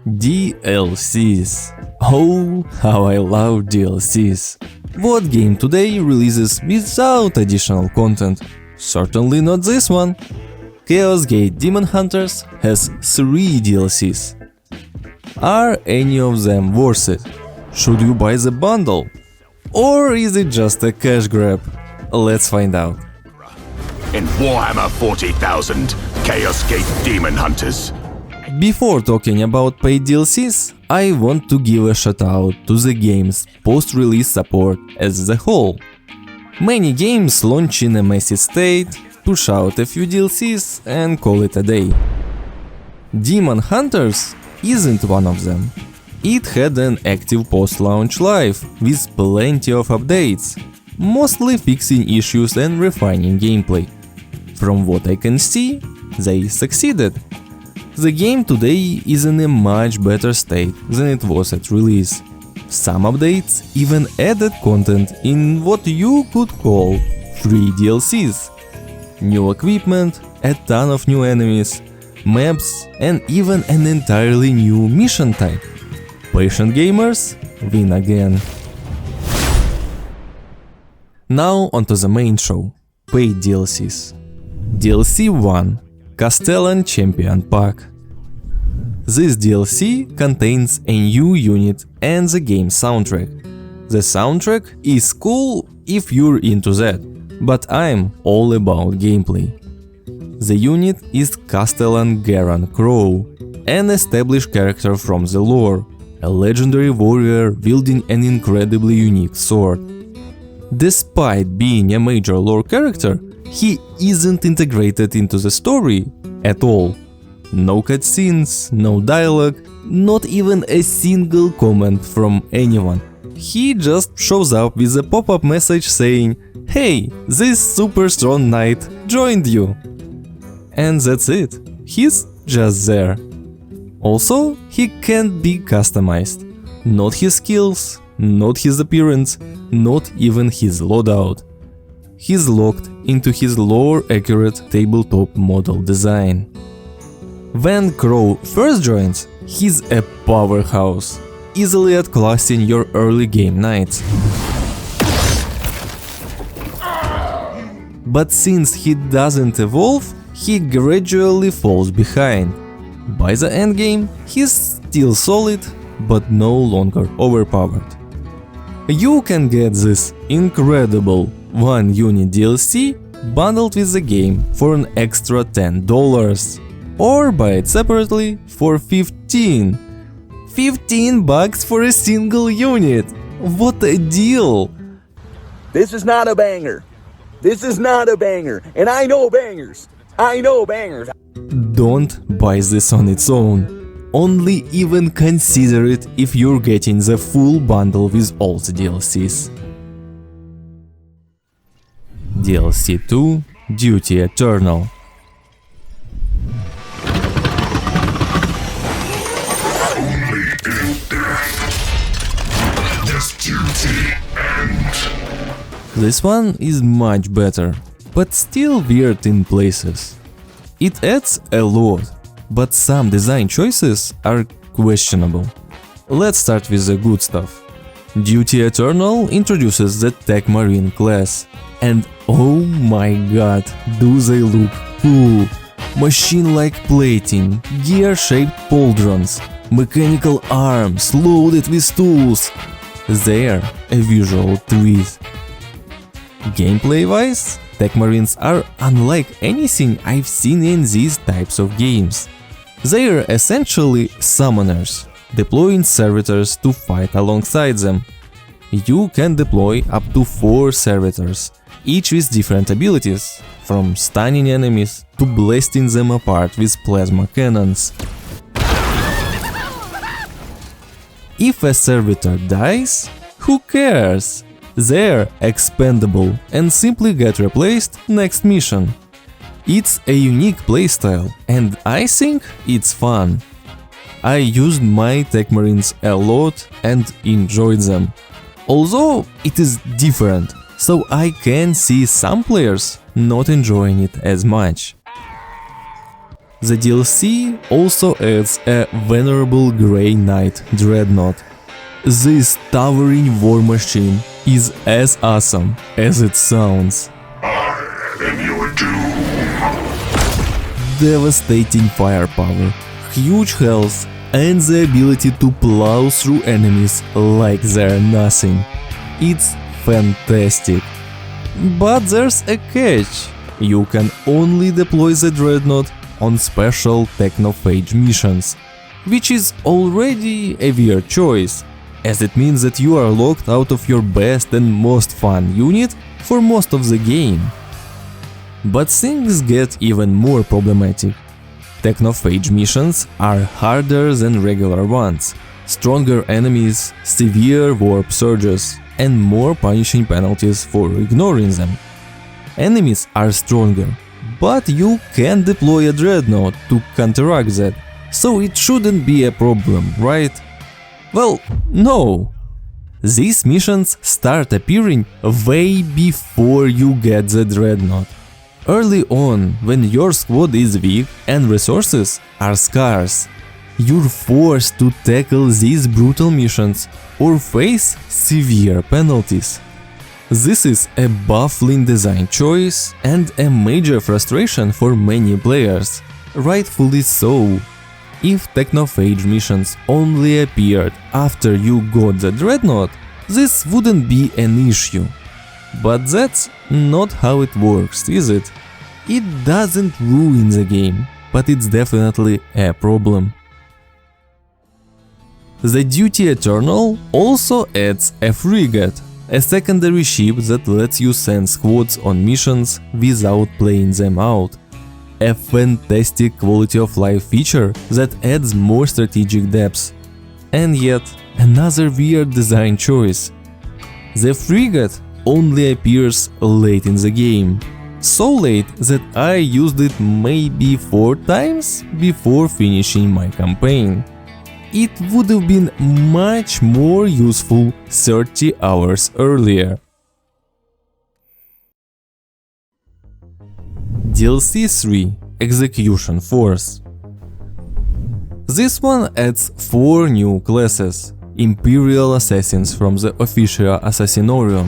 DLCs. Oh, how I love DLCs. What game today releases without additional content? Certainly not this one. Chaos Gate Daemonhunters has 3 DLCs. Are any of them worth it? Should you buy the bundle? Or is it just a cash grab? Let's find out. In Warhammer 40,000, Chaos Gate Daemonhunters. Before talking about paid DLCs, I want to give a shout out to the game's post-release support as a whole. Many games launch in a messy state, push out a few DLCs and call it a day. Daemonhunters isn't one of them. It had an active post-launch life with plenty of updates, mostly fixing issues and refining gameplay. From what I can see, they succeeded. The game today is in a much better state than it was at release. Some updates even added content in what you could call free DLCs. New equipment, a ton of new enemies, maps and even an entirely new mission type. Patient gamers win again. Now onto the main show, paid DLCs. DLC 1. Castellan Champion Pack. This DLC contains a new unit and the game soundtrack. The soundtrack is cool if you're into that, but I'm all about gameplay. The unit is Castellan Crow, an established character from the lore, a legendary warrior wielding an incredibly unique sword. Despite being a major lore character, he isn't integrated into the story at all. No cutscenes, no dialogue, not even a single comment from anyone. He just shows up with a pop-up message saying, "Hey, this super strong knight joined you." And that's it. He's just there. Also, he can't be customized. Not his skills, not his appearance, not even his loadout. He's locked into his lore-accurate tabletop model design. When Crow first joins, he's a powerhouse, easily outclassing your early game nights. But since he doesn't evolve, he gradually falls behind. By the endgame, he's still solid, but no longer overpowered. You can get this incredible 1-unit DLC bundled with the game for an extra $10, or buy it separately for $15. $15 for a single unit! What a deal! This is not a banger. This is not a banger. And I know bangers. I know bangers. Don't buy this on its own. Only even consider it if you're getting the full bundle with all the DLCs. DLC 2 Duty Eternal. This one is much better, but still weird in places. It adds a lot, but some design choices are questionable. Let's start with the good stuff. Duty Eternal introduces the Tech Marine class, and oh my god, do they look cool! Machine-like plating, gear-shaped pauldrons, mechanical arms loaded with tools. They're a visual treat. Gameplay-wise, Tech Marines are unlike anything I've seen in these types of games. They're essentially summoners, deploying servitors to fight alongside them. You can deploy up to 4 servitors, each with different abilities, from stunning enemies to blasting them apart with plasma cannons. If a servitor dies, who cares? They're expendable and simply get replaced next mission. It's a unique playstyle and I think it's fun. I used my Tech Marines a lot and enjoyed them. Although it is different, so I can see some players not enjoying it as much. The DLC also adds a venerable Grey Knight Dreadnought. This towering war machine is as awesome as it sounds. Devastating firepower, huge health, and the ability to plow through enemies like they're nothing. It's fantastic. But there's a catch. You can only deploy the Dreadnought on special Technophage missions, which is already a weird choice, as it means that you are locked out of your best and most fun unit for most of the game. But things get even more problematic. Technophage missions are harder than regular ones, stronger enemies, severe warp surges, and more punishing penalties for ignoring them. Enemies are stronger, but you can deploy a Dreadnought to counteract that, so it shouldn't be a problem, right? Well, no. These missions start appearing way before you get the Dreadnought. Early on, when your squad is weak and resources are scarce, you're forced to tackle these brutal missions or face severe penalties. This is a baffling design choice and a major frustration for many players, rightfully so. If Technophage missions only appeared after you got the Dreadnought, this wouldn't be an issue. But that's not how it works, is it? It doesn't ruin the game, but it's definitely a problem. The Duty Eternal also adds a frigate, a secondary ship that lets you send squads on missions without playing them out. A fantastic quality of life feature that adds more strategic depth. And yet, another weird design choice. The frigate only appears late in the game. So late that I used it maybe 4 times before finishing my campaign. It would have been much more useful 30 hours earlier. DLC 3 Execution Force. This one adds 4 new classes, Imperial Assassins from the official Assassinorium.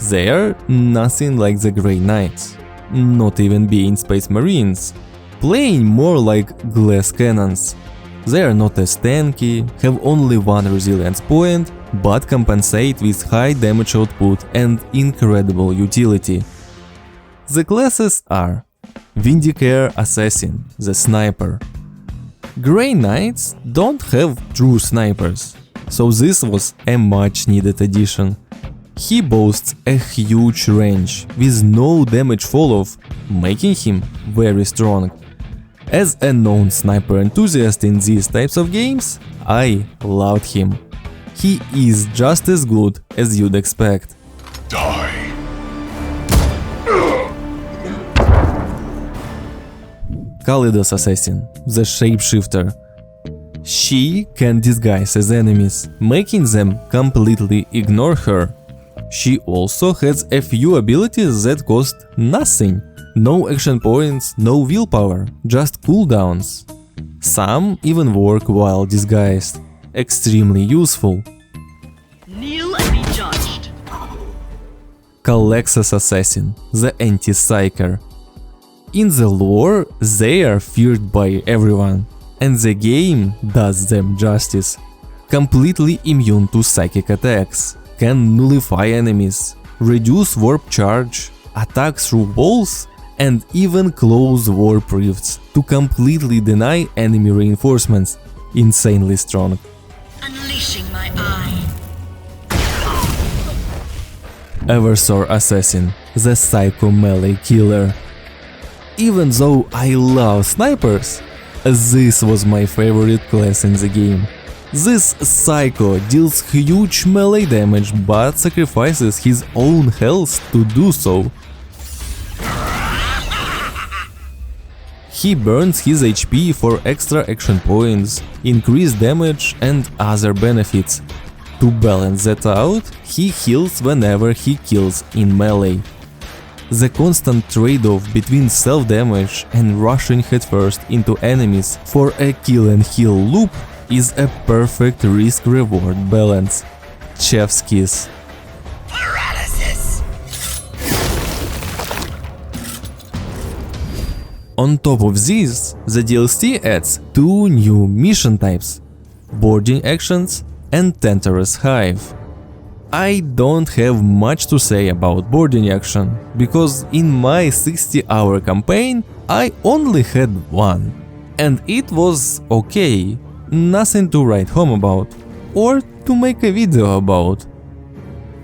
They're nothing like the Grey Knights, not even being Space Marines, playing more like glass cannons. They are not as tanky, have only one resilience point, but compensate with high damage output and incredible utility. The classes are Vindicare Assassin, the Sniper. Grey Knights don't have true snipers, so this was a much needed addition. He boasts a huge range with no damage fall-off, making him very strong. As a known sniper enthusiast in these types of games, I loved him. He is just as good as you'd expect. Die. Kalidos Assassin, the Shapeshifter. She can disguise as enemies, making them completely ignore her. She also has a few abilities that cost nothing. No action points, no willpower, just cooldowns. Some even work while disguised. Extremely useful. Kneel and be judged. Calexus Assassin, the Anti-Psyker. In the lore, they are feared by everyone, and the game does them justice. Completely immune to psychic attacks, can nullify enemies, reduce warp charge, attack through walls, and even close warp rifts to completely deny enemy reinforcements. Insanely strong. Unleashing my eye. Eversor Assassin, the Psycho Melee Killer. Even though I love snipers, this was my favorite class in the game. This Psycho deals huge melee damage but sacrifices his own health to do so. He burns his HP for extra action points, increased damage and other benefits. To balance that out, he heals whenever he kills in melee. The constant trade-off between self-damage and rushing headfirst into enemies for a kill and heal loop is a perfect risk-reward balance. Chef's kiss. Paralysis! On top of this, the DLC adds 2 new mission types: boarding actions and Tentarus Hive. I don't have much to say about boarding action, because in my 60-hour campaign I only had one, and it was okay, nothing to write home about, or to make a video about.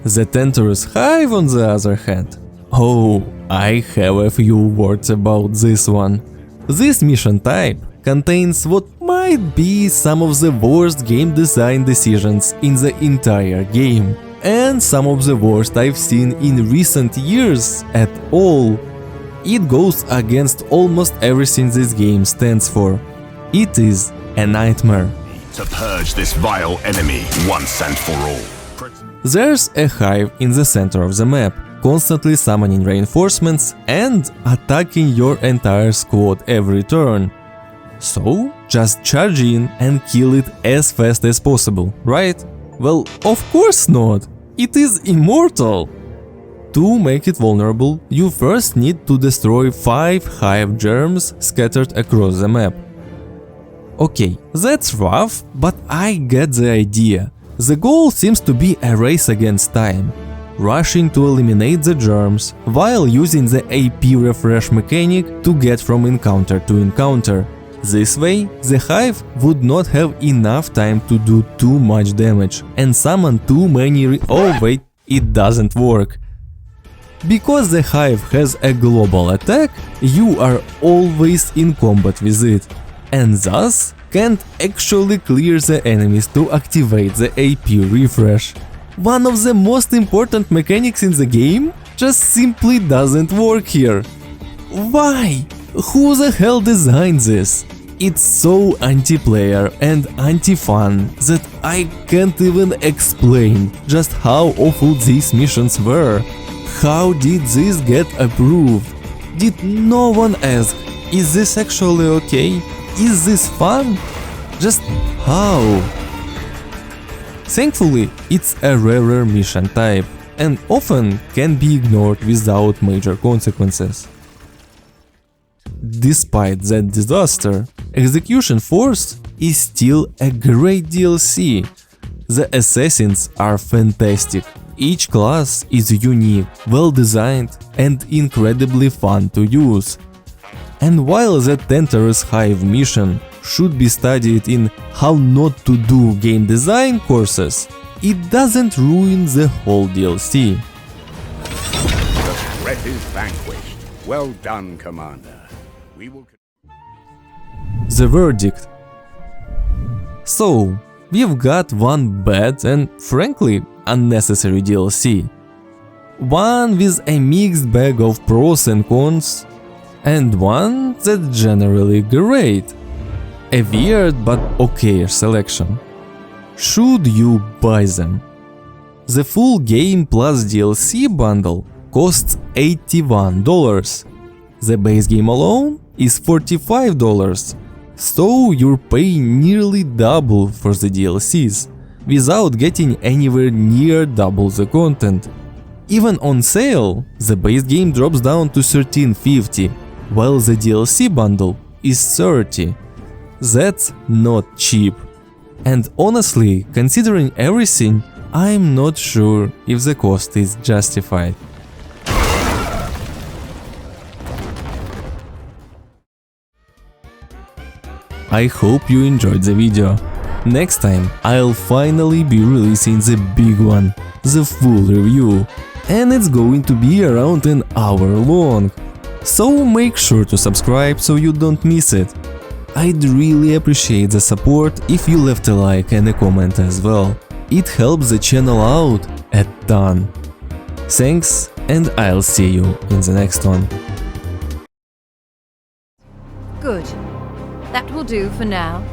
The Tentarus Hive, on the other hand, oh, I have a few words about this one. This mission type contains what might be some of the worst game design decisions in the entire game, and some of the worst I've seen in recent years at all. It goes against almost everything this game stands for. It is a nightmare. To purge this vile enemy once and for all. There's a hive in the center of the map, constantly summoning reinforcements and attacking your entire squad every turn. So, just charge in and kill it as fast as possible, right? Well, of course not! It is immortal! To make it vulnerable, you first need to destroy 5 hive germs scattered across the map. Okay, that's rough, but I get the idea. The goal seems to be a race against time, rushing to eliminate the germs while using the AP refresh mechanic to get from encounter to encounter. This way, the hive would not have enough time to do too much damage and summon too many oh wait, it doesn't work. Because the hive has a global attack, you are always in combat with it, and thus can't actually clear the enemies to activate the AP refresh. One of the most important mechanics in the game just simply doesn't work here. Why? Who the hell designed this? It's so anti-player and anti-fun that I can't even explain just how awful these missions were. How did this get approved? Did no one ask, is this actually okay? Is this fun? Just how? Thankfully, it's a rarer mission type and often can be ignored without major consequences. Despite that disaster, Execution Force is still a great DLC. The assassins are fantastic. Each class is unique, well designed and incredibly fun to use. And while the Tentarus Hive mission should be studied in how not to do game design courses, it doesn't ruin the whole DLC. The threat is vanquished. Well done, Commander. We will... The verdict. So, we've got one bad and, frankly, unnecessary DLC. One with a mixed bag of pros and cons, and one that's generally great. A weird but okayish selection. Should you buy them? The full game plus DLC bundle costs $81. The base game alone is $45, so you're paying nearly double for the DLCs, without getting anywhere near double the content. Even on sale, the base game drops down to $13.50, while the DLC bundle is $30. That's not cheap. And honestly, considering everything, I'm not sure if the cost is justified. I hope you enjoyed the video. Next time I'll finally be releasing the big one, the full review, and it's going to be around an hour long. So make sure to subscribe so you don't miss it. I'd really appreciate the support if you left a like and a comment as well. It helps the channel out a ton. Thanks, and I'll see you in the next one. Good. That will do for now.